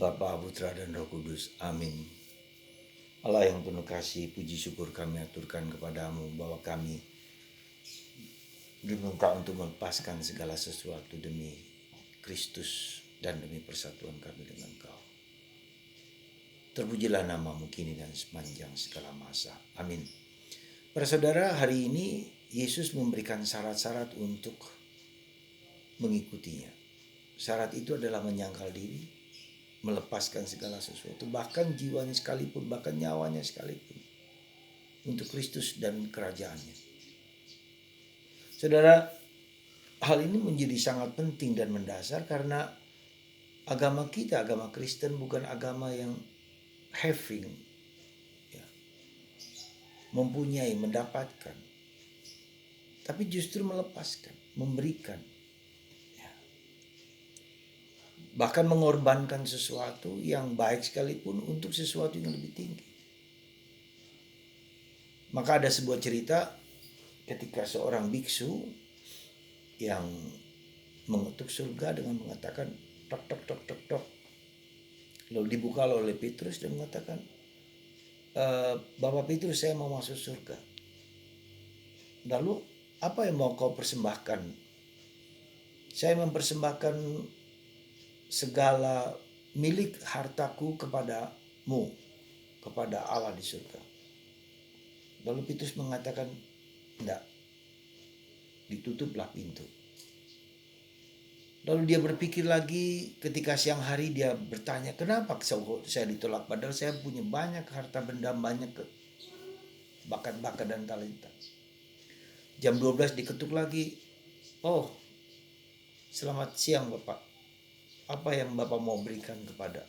Bapa, Putra, dan Roh Kudus. Amin. Allah yang penuh kasih, puji syukur kami aturkan kepadamu bahwa kami diminta untuk melepaskan segala sesuatu demi Kristus dan demi persatuan kami dengan Kau. Terpujilah namamu kini dan sepanjang segala masa. Amin. Para saudara, hari ini Yesus memberikan syarat-syarat untuk mengikutinya. Syarat itu adalah menyangkal diri, melepaskan segala sesuatu, bahkan jiwanya sekalipun, bahkan nyawanya sekalipun, untuk Kristus dan kerajaannya. Saudara, hal ini menjadi sangat penting dan mendasar karena agama kita, agama Kristen, bukan agama yang having, ya, mempunyai, mendapatkan, tapi justru melepaskan, memberikan, ya, bahkan mengorbankan sesuatu yang baik sekalipun untuk sesuatu yang lebih tinggi. Maka ada sebuah cerita ketika seorang biksu yang mengetuk surga dengan mengatakan tok tok tok tok tok. Lalu dibuka oleh Petrus dan mengatakan, Bapak Petrus, saya mau masuk surga. Lalu apa yang mau kau persembahkan? Saya mempersembahkan segala milik hartaku kepadamu, kepada Allah di surga. Lalu Petrus mengatakan, enggak, ditutuplah pintu. Lalu dia berpikir lagi, ketika siang hari dia bertanya, kenapa saya ditolak? Padahal saya punya banyak harta benda, banyak bakat-bakat dan talenta. Jam 12 diketuk lagi. Oh, selamat siang Bapak. Apa yang Bapak mau berikan kepada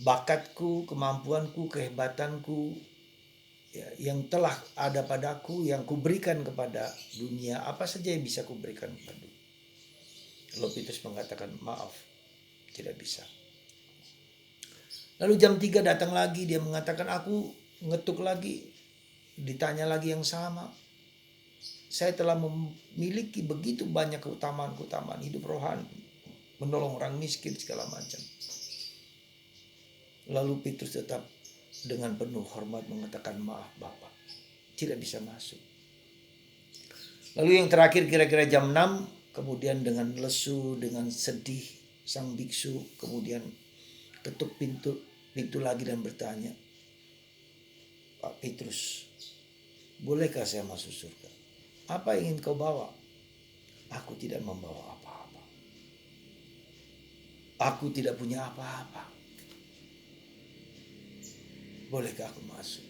bakatku, kemampuanku, kehebatanku, ya, yang telah ada padaku, yang kuberikan kepada dunia, apa saja yang bisa kuberikan kepada dunia. Lalu Petrus mengatakan, maaf, tidak bisa. Lalu jam 3 datang lagi, dia mengatakan, aku ngetuk lagi, ditanya lagi yang sama. Saya telah memiliki begitu banyak keutamaan-keutamaan hidup rohani, menolong orang miskin segala macam. Lalu Petrus tetap dengan penuh hormat mengatakan, maaf Bapak, tidak bisa masuk. Lalu yang terakhir kira-kira jam 6, kemudian dengan lesu, dengan sedih, sang biksu kemudian ketuk pintu lagi dan bertanya, Pak Petrus, bolehkah saya masuk surga? Apa yang ingin kau bawa? Aku tidak membawa apa-apa. Aku tidak punya apa-apa. Bolehkah aku masuk?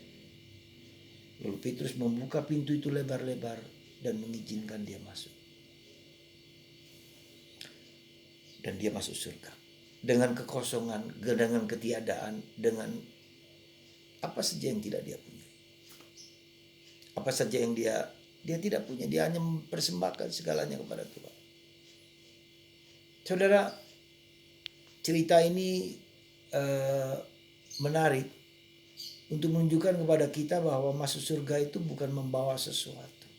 Lalu Petrus membuka pintu itu lebar-lebar dan mengizinkan dia masuk. Dan dia masuk surga. Dengan kekosongan, dengan ketiadaan, dengan apa saja yang tidak dia punya. Apa saja yang dia tidak punya. Dia hanya mempersembahkan segalanya kepada Tuhan. Saudara, cerita ini menarik untuk menunjukkan kepada kita bahwa masuk surga itu bukan membawa sesuatu,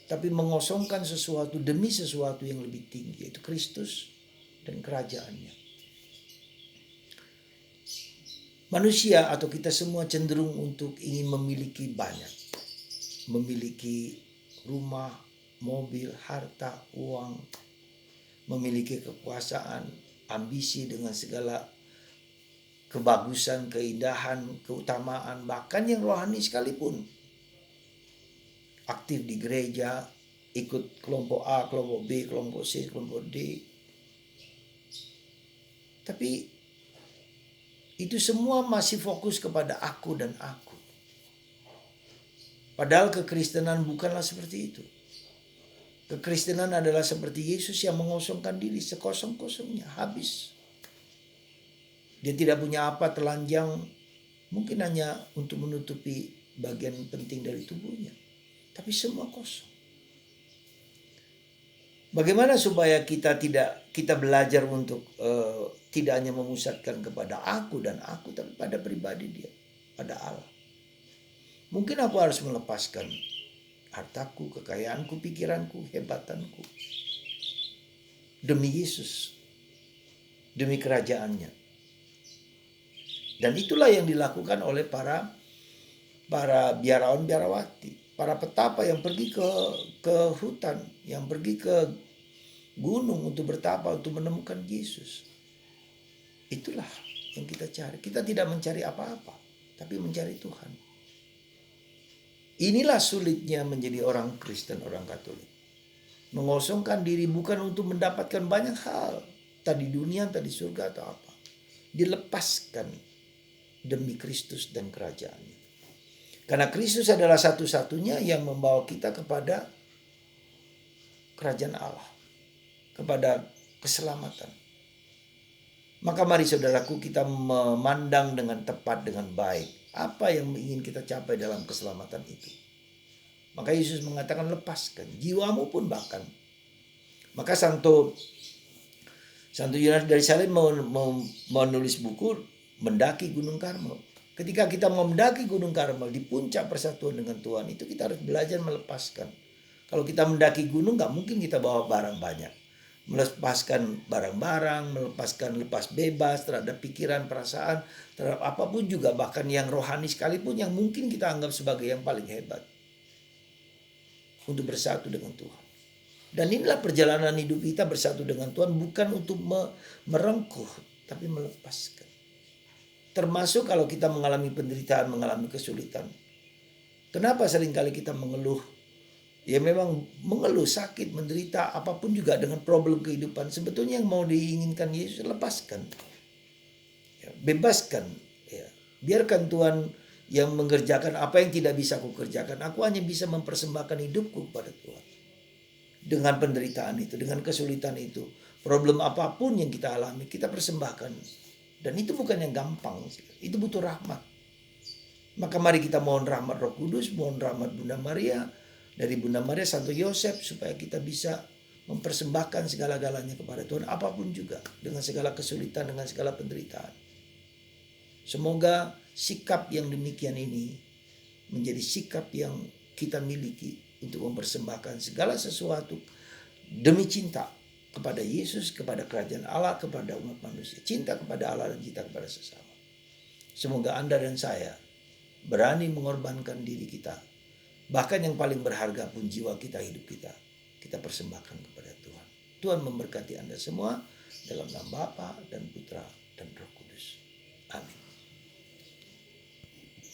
tapi mengosongkan sesuatu demi sesuatu yang lebih tinggi, yaitu Kristus dan kerajaannya. Manusia atau kita semua cenderung untuk ingin memiliki banyak. Memiliki rumah, mobil, harta, uang, memiliki kekuasaan, ambisi dengan segala kebagusan, keindahan, keutamaan, bahkan yang rohani sekalipun. Aktif di gereja, ikut kelompok A, kelompok B, kelompok C, kelompok D. Tapi itu semua masih fokus kepada aku dan aku. Padahal kekristenan bukanlah seperti itu. Kekristenan adalah seperti Yesus yang mengosongkan diri sekosong-kosongnya, habis. Dia tidak punya apa, telanjang, mungkin hanya untuk menutupi bagian penting dari tubuhnya. Tapi semua kosong. Bagaimana supaya kita belajar untuk tidak hanya memusatkan kepada aku dan aku, tapi pada pribadi dia, pada Allah. Mungkin aku harus melepaskan hartaku, kekayaanku, pikiranku, hebatanku demi Yesus. demi kerajaannya. Dan itulah yang dilakukan oleh para biarawan biarawati, para petapa yang pergi ke hutan, yang pergi ke gunung untuk bertapa, untuk menemukan Yesus. Itulah yang kita cari. Kita tidak mencari apa-apa, tapi mencari Tuhan. Inilah sulitnya menjadi orang Kristen, orang Katolik. Mengosongkan diri bukan untuk mendapatkan banyak hal, tadi dunia, tadi surga atau apa. Dilepaskan demi Kristus dan kerajaannya. Karena Kristus adalah satu-satunya yang membawa kita kepada kerajaan Allah, kepada keselamatan. Maka mari saudaraku, kita memandang dengan tepat, dengan baik apa yang ingin kita capai dalam keselamatan itu. Maka Yesus mengatakan lepaskan jiwamu pun bahkan. Maka Santo Yohanes dari Salem menulis buku Mendaki Gunung Karmel. Ketika kita mau mendaki Gunung Karmel di puncak persatuan dengan Tuhan, itu kita harus belajar melepaskan. Kalau kita mendaki gunung gak mungkin kita bawa barang banyak. Melepaskan barang-barang, lepas bebas terhadap pikiran, perasaan, terhadap apapun juga, bahkan yang rohani sekalipun yang mungkin kita anggap sebagai yang paling hebat. Untuk bersatu dengan Tuhan. Dan inilah perjalanan hidup kita bersatu dengan Tuhan, bukan untuk merengkuh, tapi melepaskan. Termasuk kalau kita mengalami penderitaan, mengalami kesulitan. Kenapa seringkali kita mengeluh? Ya memang mengeluh, sakit, menderita, apapun juga dengan problem kehidupan. Sebetulnya yang mau diinginkan Yesus, lepaskan. Ya, bebaskan. Ya. Biarkan Tuhan yang mengerjakan apa yang tidak bisa aku kerjakan. Aku hanya bisa mempersembahkan hidupku kepada Tuhan. Dengan penderitaan itu, dengan kesulitan itu. Problem apapun yang kita alami, kita persembahkan. Dan itu bukan yang gampang. Itu butuh rahmat. Maka mari kita mohon rahmat Roh Kudus, mohon rahmat Bunda Maria, dari Bunda Maria, Santo Yosef, supaya kita bisa mempersembahkan segala-galanya kepada Tuhan, apapun juga, dengan segala kesulitan, dengan segala penderitaan. Semoga sikap yang demikian ini menjadi sikap yang kita miliki untuk mempersembahkan segala sesuatu demi cinta kepada Yesus, kepada kerajaan Allah, kepada umat manusia. Cinta kepada Allah dan cinta kepada sesama. Semoga Anda dan saya berani mengorbankan diri kita. Bahkan yang paling berharga pun jiwa kita, hidup kita. Kita persembahkan kepada Tuhan. Tuhan memberkati Anda semua dalam nama Bapa dan Putra dan Roh Kudus. Amin.